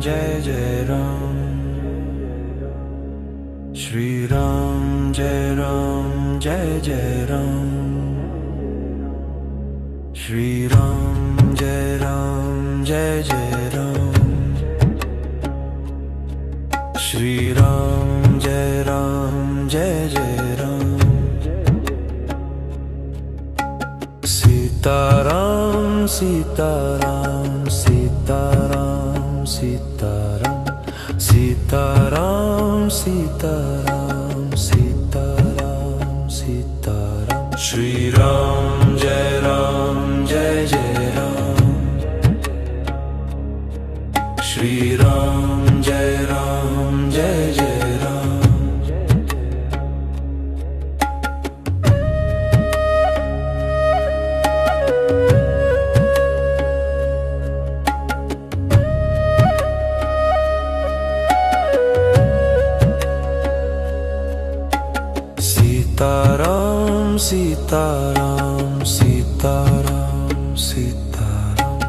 Jai Jai Ram, Shri Ram Jai Ram Jai Jai Ram, Shri Ram Jai Ram Jai Jai Ram, Shri Ram Jai Ram Jai Jai Ram, Sitaram Sitaram Sitaram Sitaram Sitaram Sitaram Sitaram Sitaram, Shri Ram Jai Jai Ram, Shri Ram Jai Jai Ram, Sitaram Sitaram Sitaram Sitaram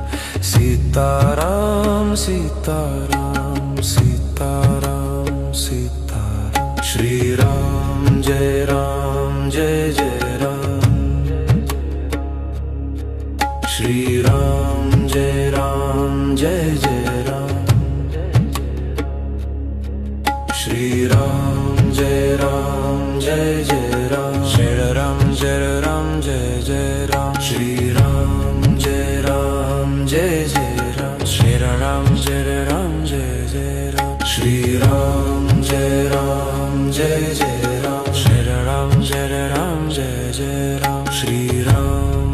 Sitaram Sitaram Sitaram Sitaram, Shri Ram Jai Jai Ram, Shri Ram Jai Jai Ram, Shri Ram Jai Jai Ram, Shri Ram Jai Jai Ram, Shri Ram Jai Jai Ram, Shri Ram Jai Jai Ram, Shri Ram Jai Jai Ram, Shri Ram Jai Jai Ram, Shri Ram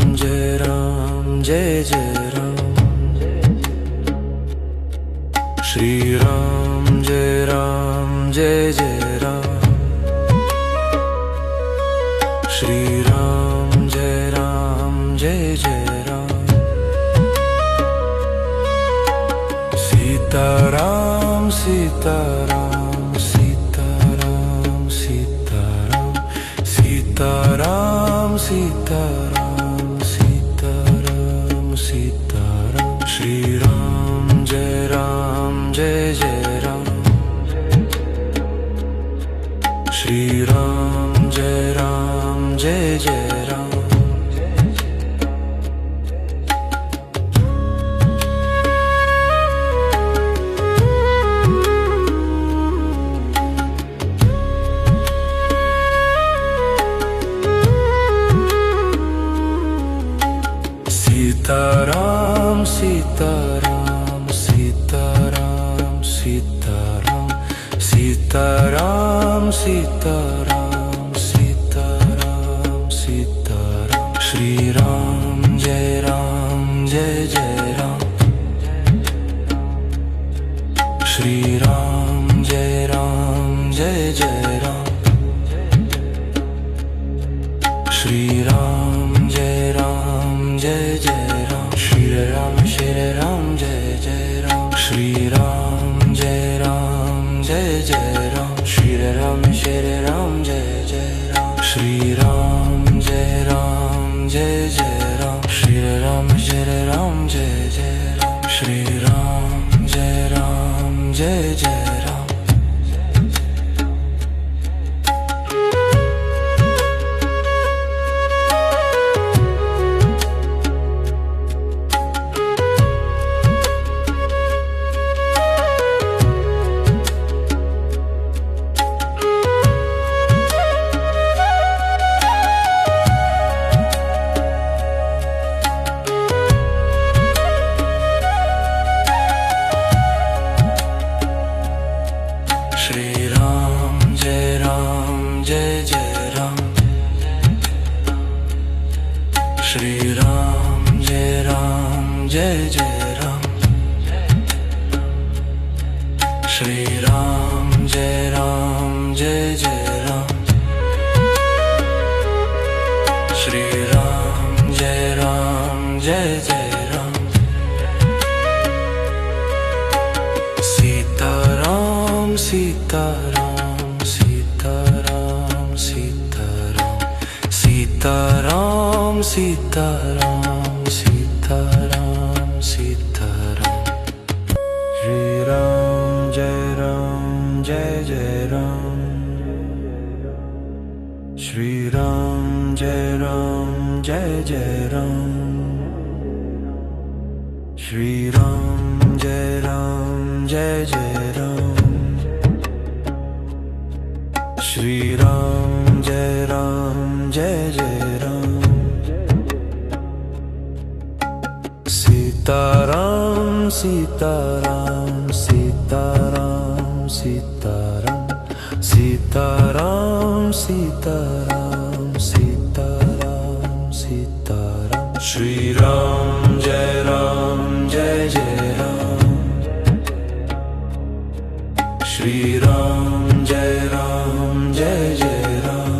Jai Jai Ram, Shri Ram Jai Jai Ram, Shri Ram Jai Jai Ram, Sitaram Sitaram Sitaram Sitaram Sitaram Sitaram Sitaram Sitaram, Shri Ram Jai Jai Ram, Shri Ram Jai Jai Ram, Sitaram Sitaram Sitaram Sitaram Sitaram Sitaram Sitaram Sitaram, Shri Ram Jai Jai Ram, Shri Ram Jai Jai Ram, Shri Ram Jai Jai Ram, Shri Ram Jai Jai Ram, Shri Ram Jai Jai Ram, Shri Ram Jai Jai Ram, Shri Ram Jai Jai Ram, Shri Ram Jai Jai Ram, Shri Ram Jai Jai Ram, Shri Ram Jai Jai Ram, Shri Ram Jai Jai Ram, Shri Ram Jai Jai Ram, Shri Ram Jai Jai Ram, Sitaram Sitaram Sitaram Sitaram Sitaram Sitaram Sitaram Sitaram, Shri Ram Jai Ram, Jai Jai Ram. Shri Ram, Jai Ram, Jai Jai Ram. Shri Ram, Jai Ram, Jai Jai Ram. Sita Ram, Sita Ram, Sita Ram, Sita Ram. Sita Ram, Sita Ram, Sita Ram, Sita Ram. Shri Ram, Jai Ram, Jai Jai Ram. Shri Ram, Jai Ram, Jai Jai Ram.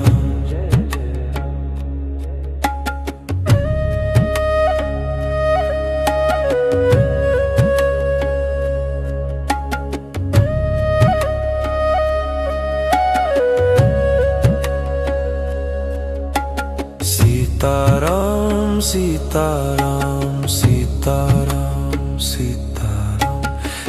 Sita Ram, Sita Ram, Sita Ram, Sita Ram.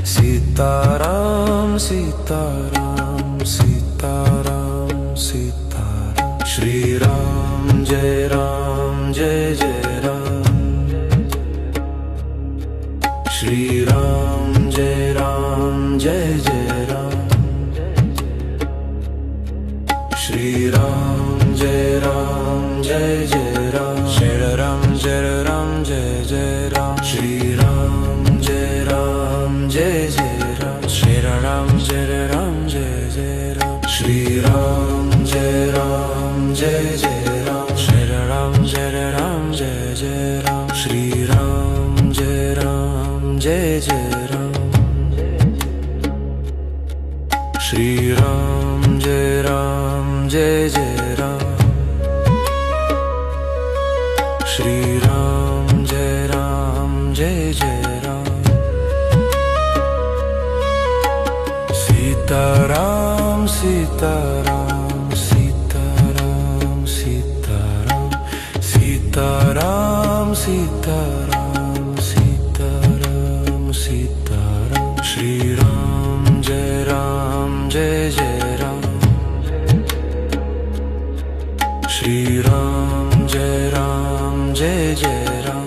Sita Ram, Sita Ram, Sita Ram, Sita Ram. Shri Ram, Jai Ram, Jai Jai Ram. Shri Ram, Jai Ram, Jai Jai Ram. Shri Ram, Jai Ram, Jai Jai Ram. Shri Ram, Jai Ram, Jai Jai Ram. Shri Ram, Jai Ram, Jai Jai Ram. Shri Ram, Jai Ram, Jai Jai Ram. Shri Ram, Jai Ram, Jai Jai Ram. Shri Ram, Jai Ram, Jai Jai Ram. Shri Ram, Jai Ram, Jai Jai Ram. Shri Ram, Jai Ram, Jai Jai Ram. Shri Ram, Jai Ram, Jai Jai Ram. Sita Ram, Sita Ram, Sita Ram, Sita Ram. Sita Ram, Sita Ram, Sita Ram, Sita Ram. Shri Ram, Jai Ram, Jai Jai Ram. Shri Ram, Jai Ram, Jai Jai Ram.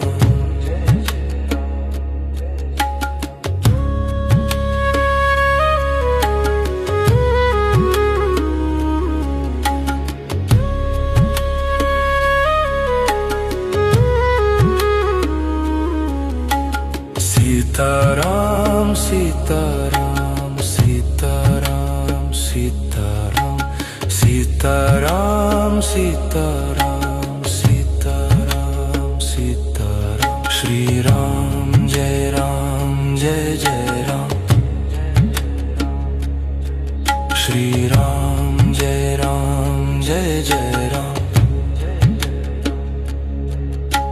Sita Ram, Sita Ram, Sita Ram, Sita Ram. Sita Ram, Sita Ram, Sita Ram, Sita Ram. Shri Ram, Jai Ram, Jai Jai Ram. Shri Ram, Jai Ram, Jai Jai Ram.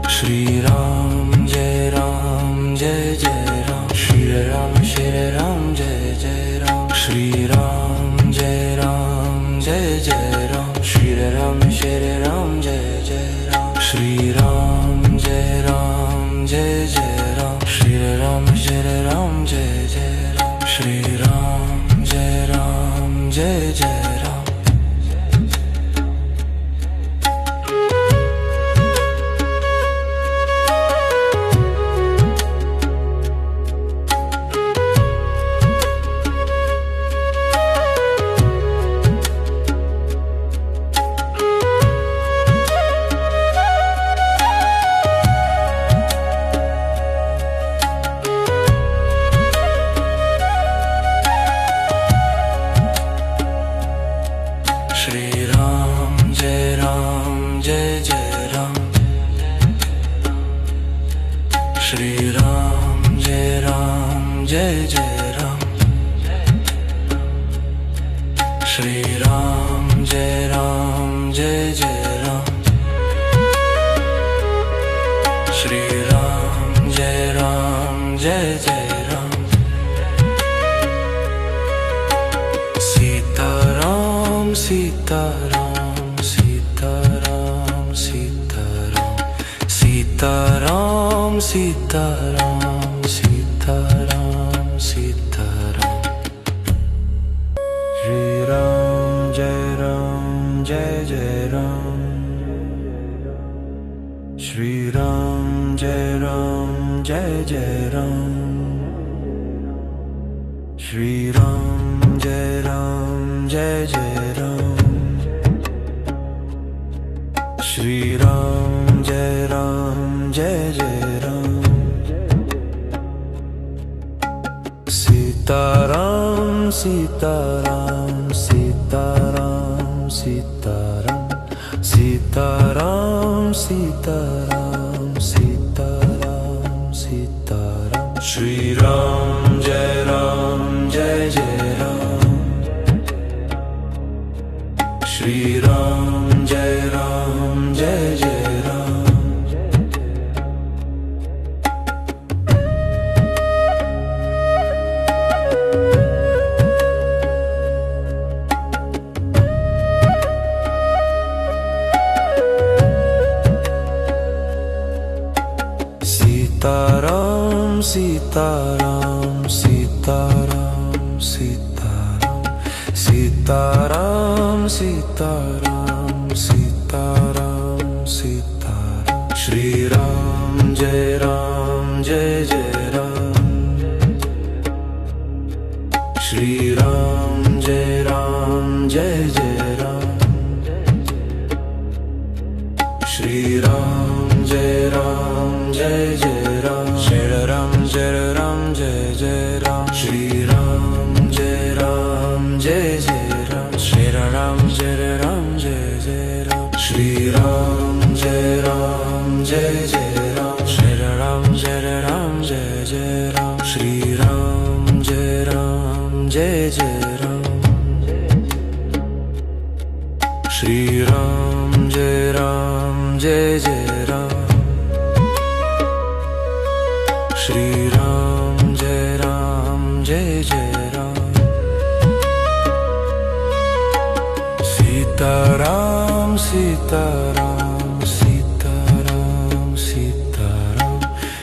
Shri Ram, Jai Ram, Jai Jai Ram. Shri Ram, Shri Ram, Jai Jai Ram. Shri Ram, Jai Ram, Jai Jai Ram. Shri Ram, Shri Ram, Jai Jai Ram. Shri Ram, Jai Ram, Jai Jai Ram. Shri Ram, Shri Ram, Jai Jai Ram. Shri Ram, Jai Ram, Jai Jai Ram. Shri Ram, Jai Ram, Jai Jai Ram. Shri Ram, Jai Ram, Jai Jai Ram. Shri Ram, Jai Ram, Jai Jai Ram. Shri Ram, Jai Ram, Jai Jai Ram. Sita Ram, Sita Ram, Sita Ram, Sita Ram. Sita Ram, Sita Ram, Sita Ram, Sita Ram. Shri Ram, Jai Ram, Jai Jai Ram. Ram Jai Jai Ram Shri Ram Jai Ram Jai Jai Ram Shri Ram Jai Ram Jai Jai Ram Sita Ram Sita Ram Sita Ram Sita Ram Sita Ram Sita Ram Sita Ram Sita Ram Shri Ram Jai Ram Jai Jai Ram Shri Ram Jai Ram Jai Jai Ram Sitaram, Sitaram, Sitaram, Sitaram, Sitaram, Sitaram, Sitaram, Sitaram. Shri Ram Jai Ram Jai Jai Ram. Shri Ram Jai Ram Jai Jai Ram. Shri Ram Jai Ram Jai Jai Ram. Shri Ram Jai Ram Jai Jai Ram. Shri Ram Jai Ram Jai Jai Ram. Shri Ram Jai Ram Jai Jai Ram. Shri Ram Jai Ram Jai Jai Ram. Shri Ram Jai Ram Jai Jai Ram. Shri Ram Jai Ram Jai Jai Ram. Shri Ram Jai Ram Jai Jai Ram. Shri Ram Jai Ram Jai Jai Ram. Sita Ram Sita Ram Sita Ram Sita Ram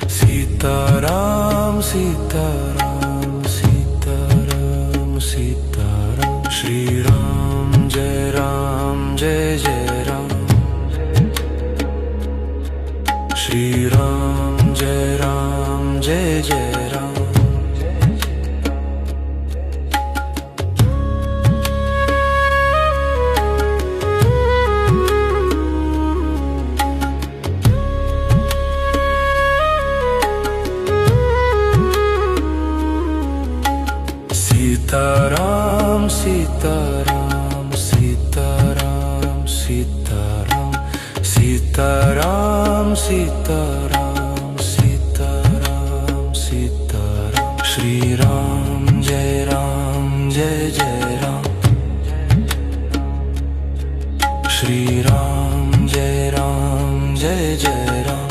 Sita Ram Sita Ram Sita Ram Sita Ram. Shri Ram Jai Ram Jai Jai Ram. Shri Ram Jai Ram Jai Jai Ram. Sita Ram Sita Ram Sita Ram Sita Ram Sita Ram Sita Ram Sita Ram Sita Ram. Shri Ram Jai Ram Jai Jai Ram. Shri Ram Jai Ram Jai Jai Ram.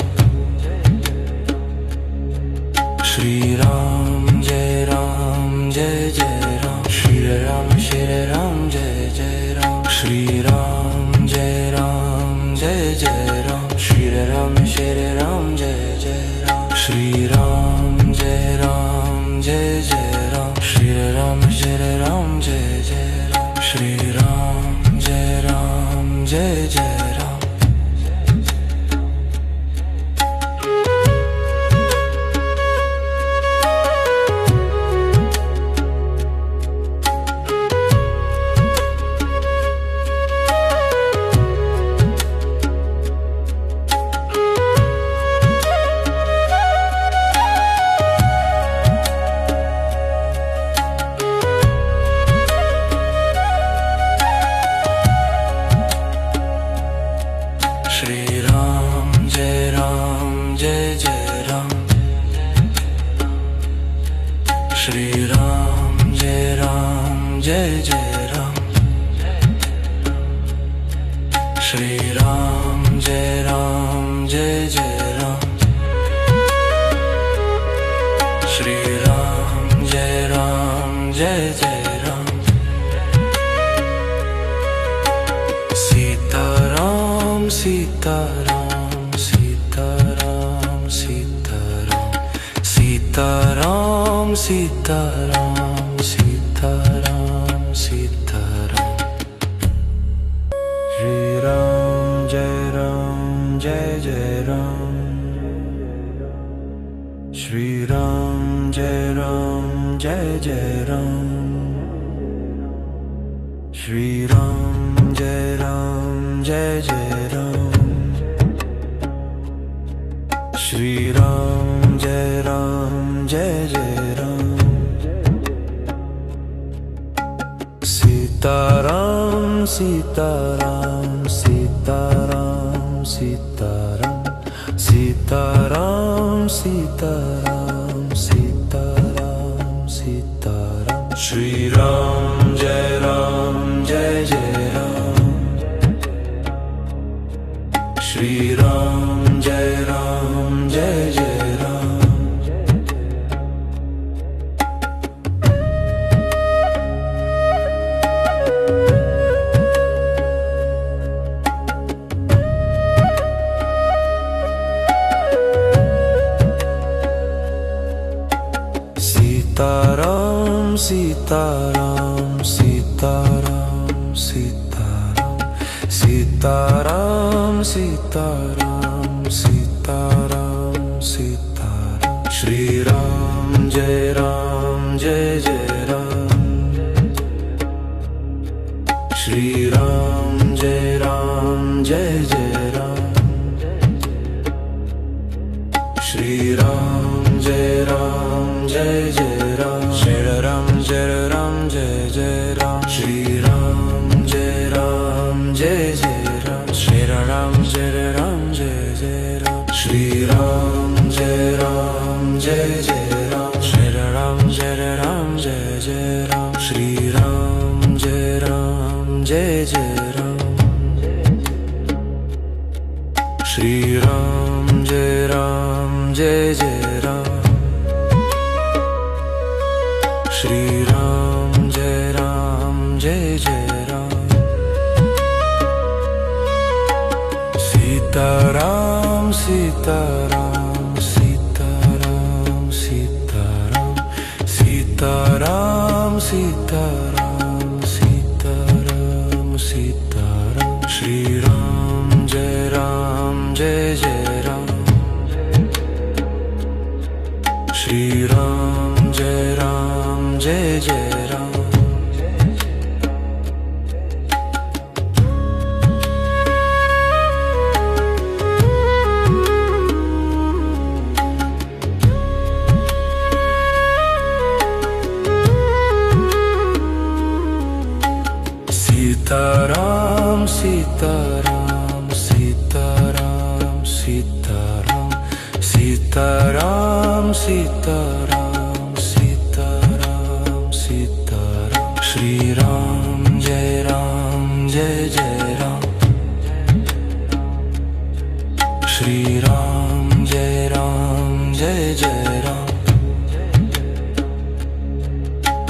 Shri Ram Jai Ram Jai Jai Ram. Shri Ram Jai Jai Ram. Shri Ram Jai Ram Jai Jai Ram. Shri Ram Jai Jai Ram. Shri Ram Jai Ram Jai Jai Ram. Shri Ram Jai Jai Ram. Shri Ram Jai Ram Jai Jai Ram. Shri Ram Jai Ram Jai Jai Ram. Shri Ram Jai Ram Jai Jai Ram. Shri Ram Jai Ram Jai Jai Ram. Shri Ram Jai Ram Jai Jai Ram. Sita Ram Sita Ram Sita Ram Sita Ram Sita Ram Sita Ram Sita Ram Sita Ram. Shri Ram Jai Ram Jai Jai Ram. Shri Ram Jai Ram Jai Jai Ram. Shri Ram Jai Ram Jai Jai Ram. Shri Ram Jai Ram Jai Jai Ram. Sita Ram Sita Ram Sita Ram Sita Ram. Sita Ram Sita Ram Sita Ram Sita Ram. Shri Ram Jai Ram Jai Jai Ram. Shri Ram Jai Ram Jai Jai Ram. Sitaram, Sitaram, Sitaram, Sitaram, Sitaram, Sitaram, Sitaram, Sitaram. Shri Ram Jai Ram Jai Jai Ram. Shri Ram Jai Ram Jai Jai Ram. Shri Ram Jai Ram Jai Jai Ram. Shri Ram Jai Ram Jai Jai Ram. Shri Ram Jai Ram Jai Jai Ram. Shri Ram Jai Ram Jai Jai Ram. Shri Ram Jai Ram Jai Jai Ram. Shri Ram Jai Ram Jai Jai Ram. Shri Ram Jai Ram Jai Jai Ram. Shri Ram Jai Ram Jai Jai Ram. Shri Ram Jai Ram Jai Jai Ram. Sita Ram Sita Ram Sita Ram Sita Ram. Sita Ram Sita Ram Sita Ram Sita Ram. Shri Ram Jai Ram Jai Jai Ram. Shri Ram Jai Ram Jai Jai Ram. Sita Ram Sita Ram Sita Ram Sita Ram. Sita Ram Sita Ram Sita Ram Sita Ram. Shri Ram Jai Ram Jai Jai Ram. Shri Ram Jai Ram Jai Jai Ram.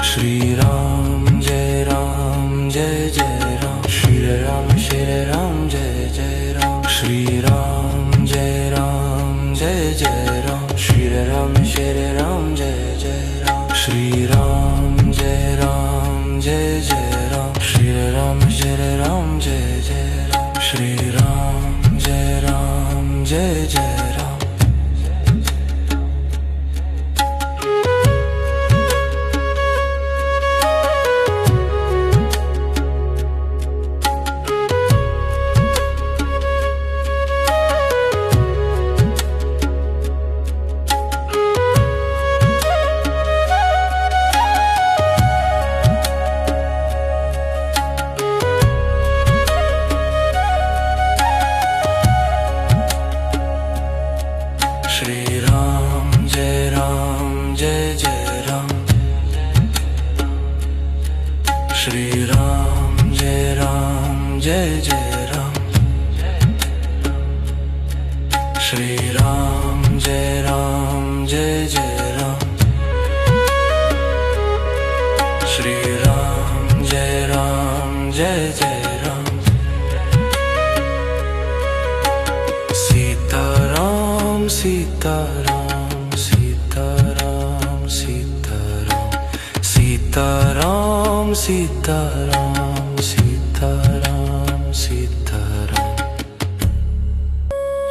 Shri Ram Jai Ram Jai Jai Ram. Shri Ram Jai Jai Ram. Shri Ram Jai Ram Jai Jai Ram. Shri Ram Jai Jai Ram. Shri Ram Jai Ram Jai Jai Ram. Shri Ram Jai Ram Jai Jai Ram. Shri Ram Jai Ram Jai Jai Ram. Shri Ram Jai Ram Jai Jai Ram. Shri Ram Jai Ram Jai Jai Ram. Shri Ram Jai Ram Jai Jai Ram. Shri Ram Jai Ram Jai Jai Ram. Sita Ram Sita Ram Sita Ram Sita Ram. Sita Ram Sita Ram Sita Ram Sita Ram.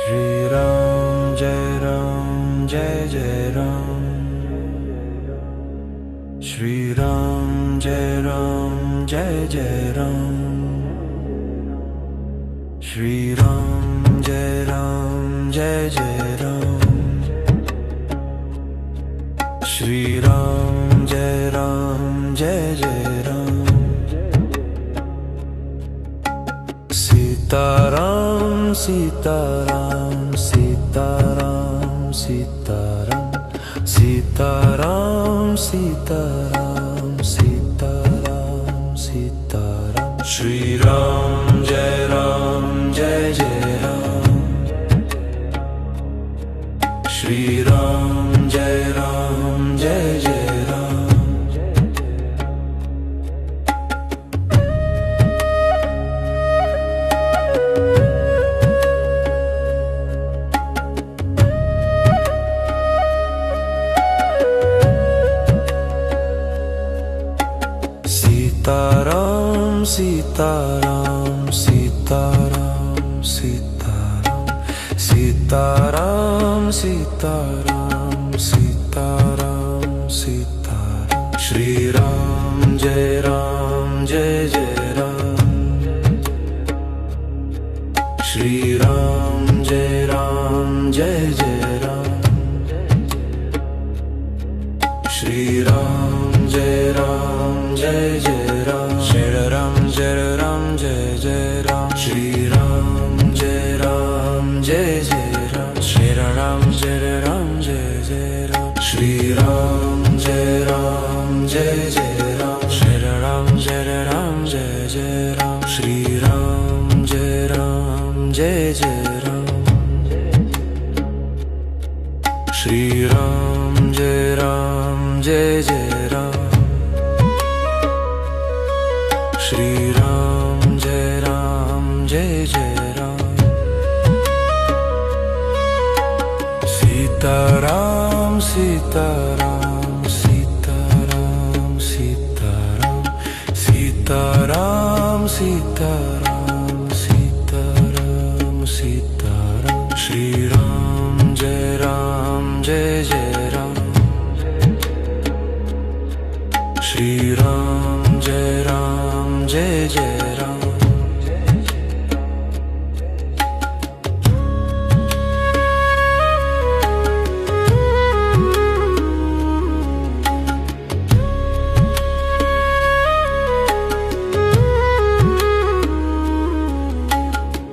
Shri Ram Jai Ram Jai Jai Jai Ram, Shri Ram Jai Ram Jai Jai Ram, Shri Ram Jai Ram Jai Jai Ram, Shri Ram Jai Ram Jai Jai Ram, Sita Ram Sita Ram Sita Ram Sita Ram, Sita Ram Sita Ram Sita Ram Sita Ram, Shri Ram Jai Ram Jai Jai Ram, Shri Ram Jai Ram Jai Jai Ram, Sita Ram Sita Ram Sita Ram Sita Ram, Sita Ram Sita Ram Sita Ram Sita Ram, Shri Ram Jai Ram Jai Jai Ram, Shri Ram Jai Ram Jai Jai Ram, Shri Ram Jai Ram Jai Jai Ram, Shri Ram Jai Ram Jai Jai Ram, Shri Ram Jai Ram Jai Jai Ram, Shri Ram Jai Ram Jai Jai Ram, Shri Ram Jai Ram Jai Jai Ram, Shri Ram Jai Ram Jai Jai Ram, Shri Ram Jai Ram Jai Jai Ram, Shri Ram Jai Ram Jai Jai Ram, Shri Ram Jai Ram Jai Jai Ram, Sita Ram Sita Ram Sita Ram Sita Ram, Sita Ram Sita Ram Sita Ram Sita Ram, Shri Ram Jai Ram Jai Jai Ram, Shri Ram Jai Ram Jai Jai Ram,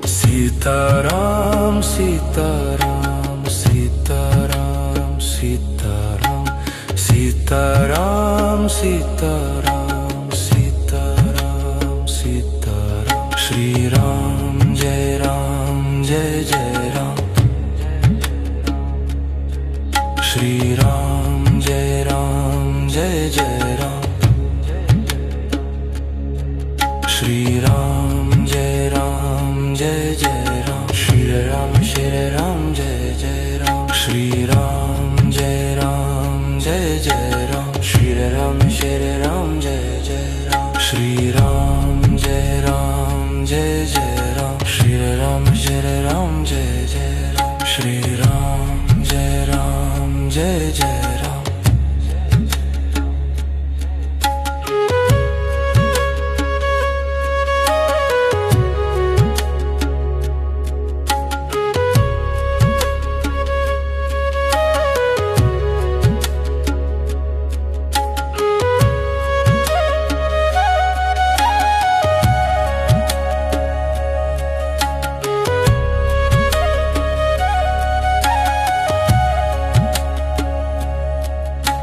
Sita Ram Sita Ram Sita Ram Sita Ram, Sita Ram Sita Ram Sita Ram Sita Ram, Shri Ram Jai Ram Jai Jai Ram, Shri Ram Jai Ram Jai Jai Ram, Shri Ram Jai Ram Jai Jai Ram, Shri Ram Jai Jai Ram, Shri Ram Jai Ram Jai Jai Ram, Shri Ram Jai Jai Ram, Shri Ram Jai Ram Jai Jai Ram, Shri Ram Jai Ram Jai Jai Ram, Shri Ram Jai Ram Jai Jai Ram,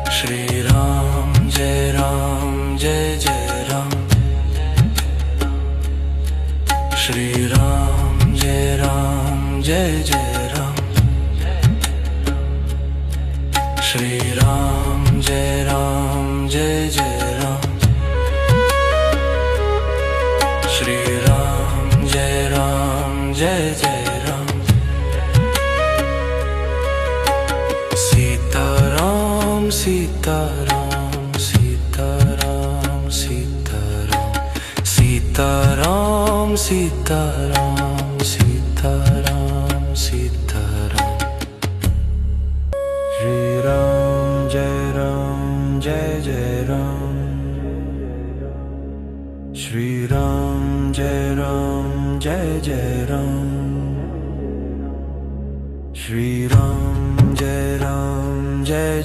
Shri Ram Jai Ram Jai Jai Ram, Shri Ram Jai Ram Jai Jai Ram, Shri Ram Jai Ram Jai Jai Ram, Shri Ram Jai Ram Jai Jai Ram, Sita Ram Sita Ram Sita Ram Sita Ram, Sita Ram Sita Ram Sita Ram Sita Ram, Jai Jai Ram, Shri Ram Jai Jai Ram, Shri Ram Jai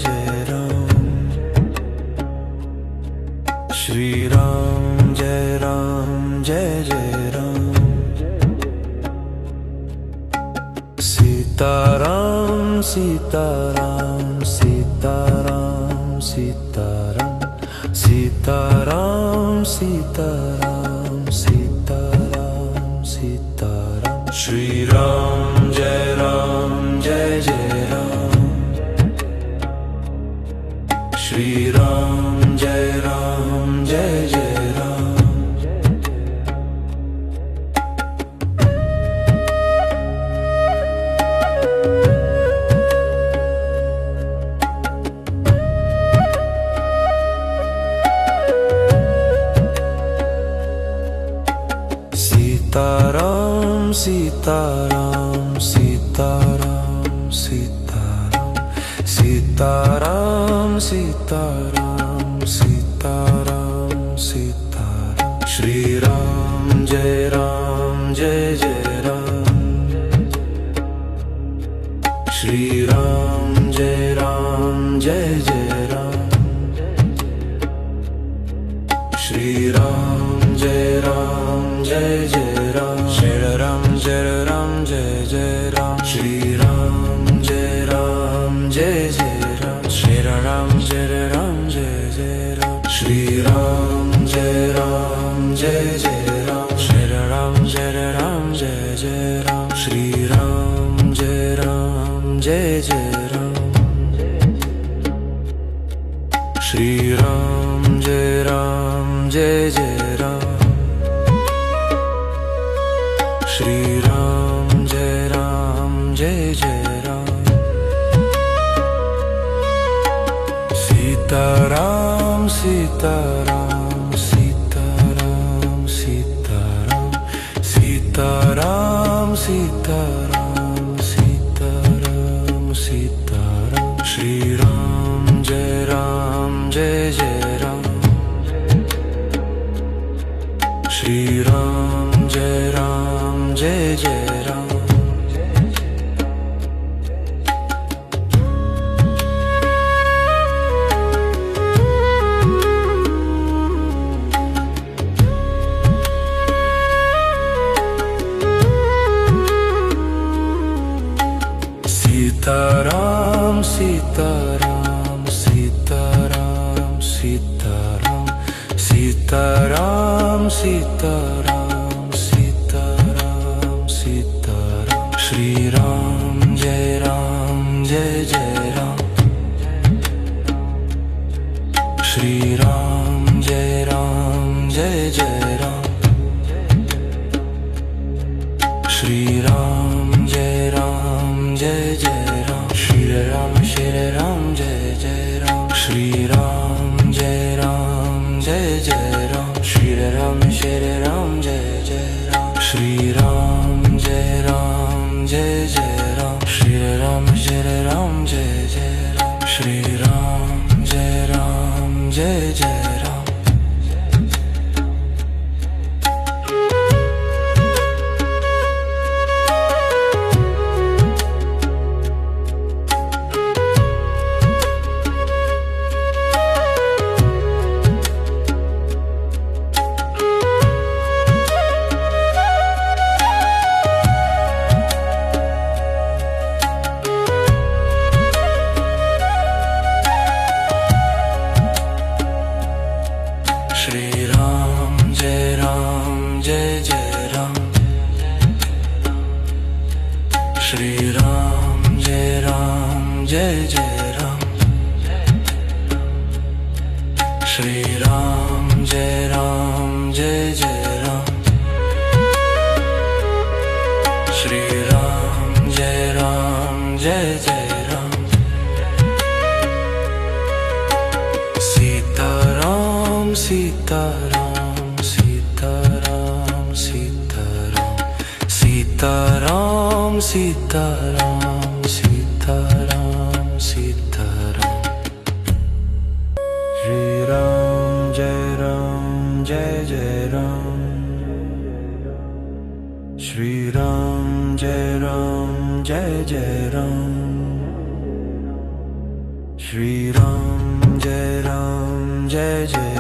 Jai Ram, Shri Ram Jai Jai Ram, Sitaram Sitaram Sitaram Sitaram, Sitaram Sitaram Sitaram Sitaram, Shri Ram Jai Jai Ram, Shri Ram Jai Jai Ram, Sitaram Sitaram Sitaram Sitaram, Sitaram Sitaram Sitaram Sitaram, Shri Ram Jai Jai Ram, Shri Ram Jai Jai Ram, Shri Ram Jai Jai Ram, Shri Ram Jai Jai Ram, Shri Ram Jai Jai Ram, Shri Ram Jai Jai Ram, Shri Ram Jai Jai Ram, Shri Ram Jai Jai Ram, Shri Ram Jai Jai Ram, Shri Ram Jai Jai Ram, Shri Ram Jai Jai Ram, Sitaram Sitaram Sitaram Sitaram, Sitaram Sitaram Sitaram Sitaram, Shri Ram Jai Jai Ram, Shri Ram Jai Jai Ram, Sitaram Sitaram Sitaram Sitaram, Sitaram Sitaram Sitaram Sitaram, Shri Ram Jai Jai Ram, Shri Ram Jai Jai Ram, Shri Ram Jai Jai Ram, Shri Ram Jai Jai Ram, Shri Ram Jai Jai Ram, Shri Ram Jai Jai Ram, Shri Ram Jai Jai Ram, Shri Ram Jai Jai Ram, Shri Ram Jai Jai Ram, Shri Ram Jai Jai Ram, Shri Ram Jai Jai Ram, Shri Ram Jai Jai Ram, Shri Ram Jai Jai Ram, Sitaram Sitaram Sitaram Sitaram, Sitaram Sitaram Sitaram Sitaram, Ram Shri Ram Jai Jai